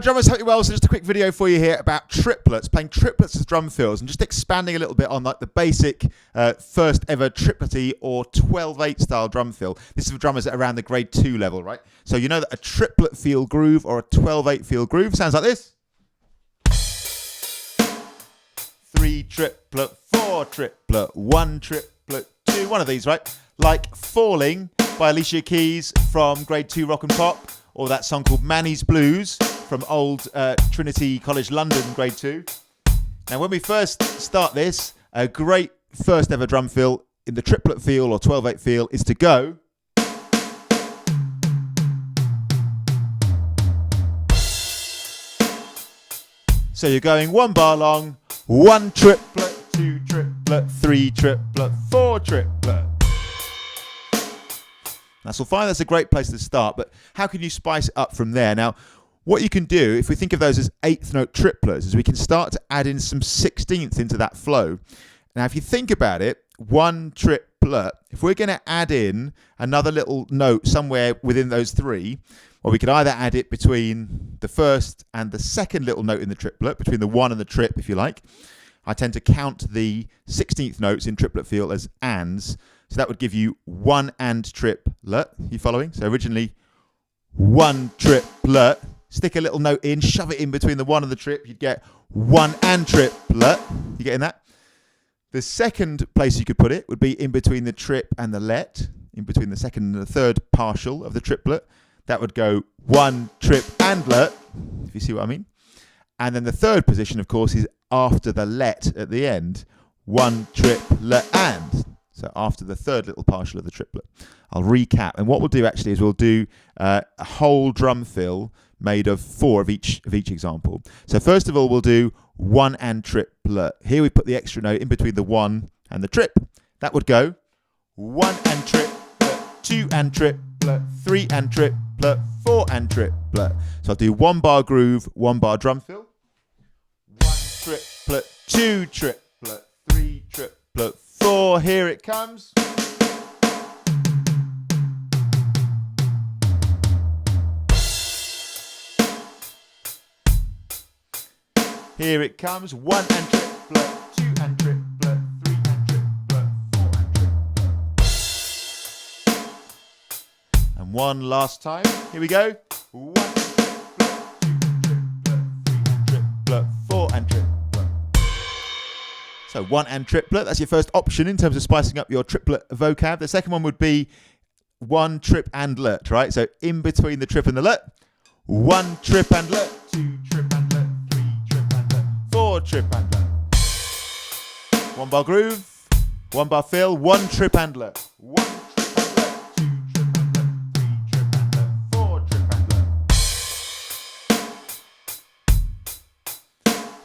Hi drummers, hope you're well. So just a quick video for you here about triplets, playing triplets as drum fills and just expanding a little bit on like the basic first ever triplety or 12/8 style drum fill. This is for drummers at around the grade 2 level, right? So you know that a triplet feel groove or a 12/8 feel groove sounds like this. 3 triplet, 4 triplet, 1 triplet, 2, one of these, right? Like Falling by Alicia Keys from grade 2 rock and pop, or that song called Manny's Blues from old Trinity College London grade 2. Now when we first start this, a great first ever drum fill in the triplet feel or 12/8 feel is to go. So you're going 1 bar long, 1 triplet, 2 triplet, 3 triplet, 4 triplet. That's all fine, that's a great place to start, but how can you spice it up from there? Now, what you can do, if we think of those as 8th note triplets, is we can start to add in some 16th into that flow. Now, if you think about it, 1 triplet, if we're going to add in another little note somewhere within those 3, well, we could either add it between the first and the second little note in the triplet, between the 1 and the trip, if you like. I tend to count the 16th notes in triplet feel as ands. So that would give you 1 and triplet. You following? So originally 1 triplet. Stick a little note in, shove it in between the 1 and the trip. You'd get 1 and triplet. You getting that? The second place you could put it would be in between the trip and the let, in between the second and the third partial of the triplet. That would go 1 trip and let, if you see what I mean. And then the third position, of course, is after the let at the end. 1 triplet and. So after the third little partial of the triplet. I'll recap. And what we'll do actually is we'll do a whole drum fill made of 4 of each example. So first of all, we'll do 1 and triplet. Here we put the extra note in between the 1 and the trip. That would go 1 and triplet, 2 and triplet, 3 and triplet, 4 and triplet. So I'll do 1 bar groove, 1 bar drum fill. 1 triplet, 2 triplet, 3 triplet, 4, here it comes. Here it comes, 1 and triplet, 2 and triplet, 3 and triplet, 4 and triplet. And one last time, here we go. 1 and triplet, 2 and triplet, 3 and triplet, 4 and triplet. So 1 and triplet, that's your first option in terms of spicing up your triplet vocab. The second one would be 1 trip and let, right? So in between the trip and the let, 1 trip and let, 2 trip and let, 3 trip and let, 4 trip and let. 1 bar groove, 1 bar fill, 1 trip and let, 1 trip and let, 2 trip and let, 3 trip and let, 4 trip and let.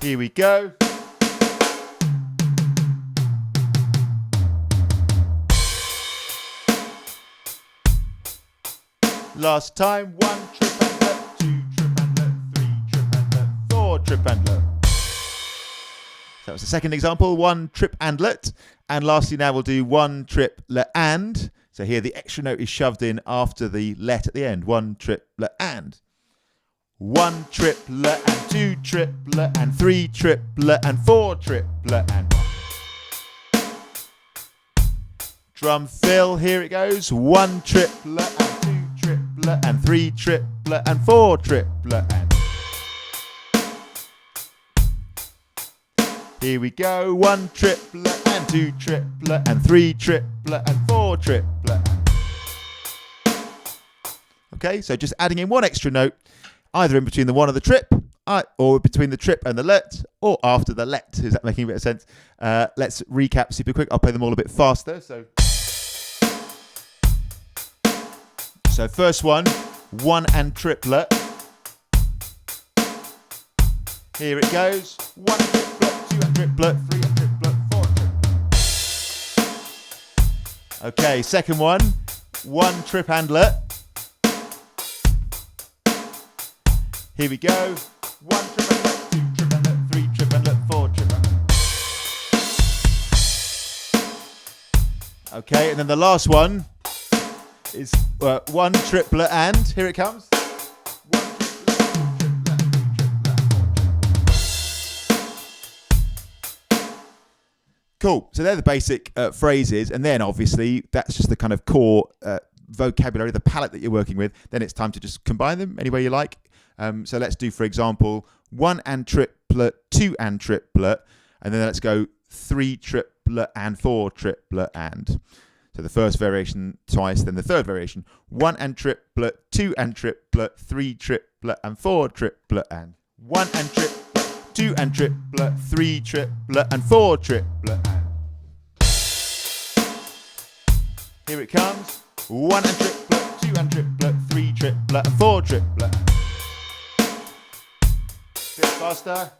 Here we go. Last time, 1 trip and let, 2 trip and let, 3 trip and let, 4 trip and let. So that was the second example, 1 trip and let. And lastly now we'll do 1 trip let and. So here the extra note is shoved in after the let at the end. 1 trip let and. 1 trip let and 2 trip let and 3 trip let and 4 trip let and 1. Drum fill, here it goes. 1 trip let and 2 triplet and 3 triplet and 4 triplet and. Here we go, 1 triplet and 2 triplet and 3 triplet and 4 triplet. Okay, so just adding in 1 extra note, either in between the 1 and the trip, or between the trip and the let, or after the let. Is that making a bit of sense? Let's recap super quick. I'll play them all a bit faster. So first one, 1 and triplet. Here it goes. 1 triplet, 2 and triplet, 3 and triplet, 4 triplet. Okay, second one, 1 trip and let. Here we go. 1 trip and let, 2 trip and let, 3 trip and let, 4 trip and let. Okay, and then the last one is 1 triplet and, here it comes. 1 triplet, 2 triplet, Cool. So they're the basic phrases, and then obviously that's just the kind of core vocabulary, the palette that you're working with. Then it's time to just combine them any way you like. So let's do, for example, 1 and triplet, 2 and triplet, and then let's go 3 triplet and 4 triplet and. So the first variation twice, then the third variation. 1 and triplet, 2 and triplet, 3 triplet and 4 triplet and. 1 and triplet, 2 and triplet, 3 triplet and 4 triplet and. Here it comes. 1 and triplet, 2 and triplet, 3 triplet and 4 triplet. Bit faster.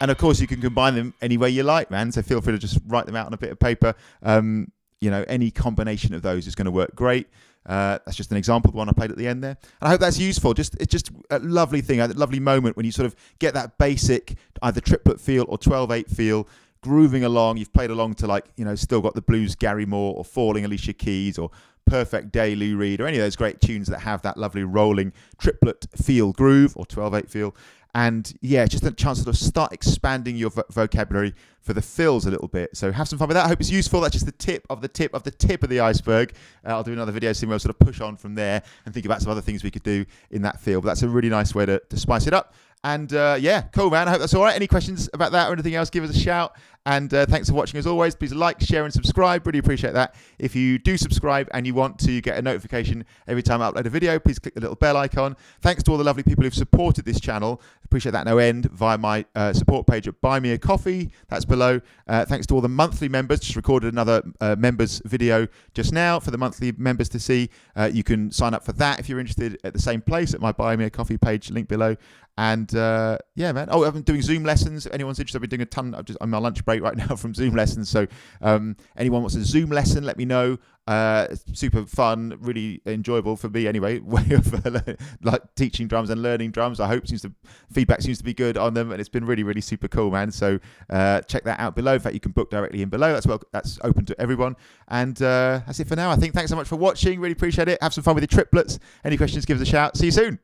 And of course, you can combine them any way you like, man. So feel free to just write them out on a bit of paper. Any combination of those is going to work great. That's just an example of the one I played at the end there. And I hope that's useful. It's just a lovely thing, a lovely moment when you sort of get that basic either triplet feel or 12/8 feel, grooving along. You've played along to still got the blues Gary Moore or Falling Alicia Keys or Perfect Day Lou Reed or any of those great tunes that have that lovely rolling triplet feel groove or 12/8 feel. And yeah, just a chance to sort of start expanding your vocabulary for the fills a little bit. So have some fun with that. I hope it's useful. That's just the tip of the iceberg. I'll do another video soon where I'll sort of push on from there and think about some other things we could do in that field. But that's a really nice way to spice it up. And cool, man. I hope that's all right. Any questions about that or anything else, give us a shout. And thanks for watching as always. Please like, share and subscribe. Really appreciate that. If you do subscribe and you want to get a notification every time I upload a video, please click the little bell icon. Thanks to all the lovely people who've supported this channel. Appreciate that no end via my support page at Buy Me a Coffee. That's below. Thanks to all the monthly members. Just recorded another members video just now for the monthly members to see. You can sign up for that if you're interested at the same place at my Buy Me a Coffee page, link below. And yeah, man. Oh, I've been doing Zoom lessons. If anyone's interested, I've been doing a ton. I'm just on my lunch break right now from Zoom lessons. So anyone wants a Zoom lesson, let me know. Super fun, really enjoyable for me anyway. Way of like teaching drums and learning drums. I hope feedback seems to be good on them, and it's been really, really super cool, man. So check that out below. In fact, you can book directly in below. That's open to everyone. And that's it for now. I think. Thanks so much for watching. Really appreciate it. Have some fun with your triplets. Any questions? Give us a shout. See you soon.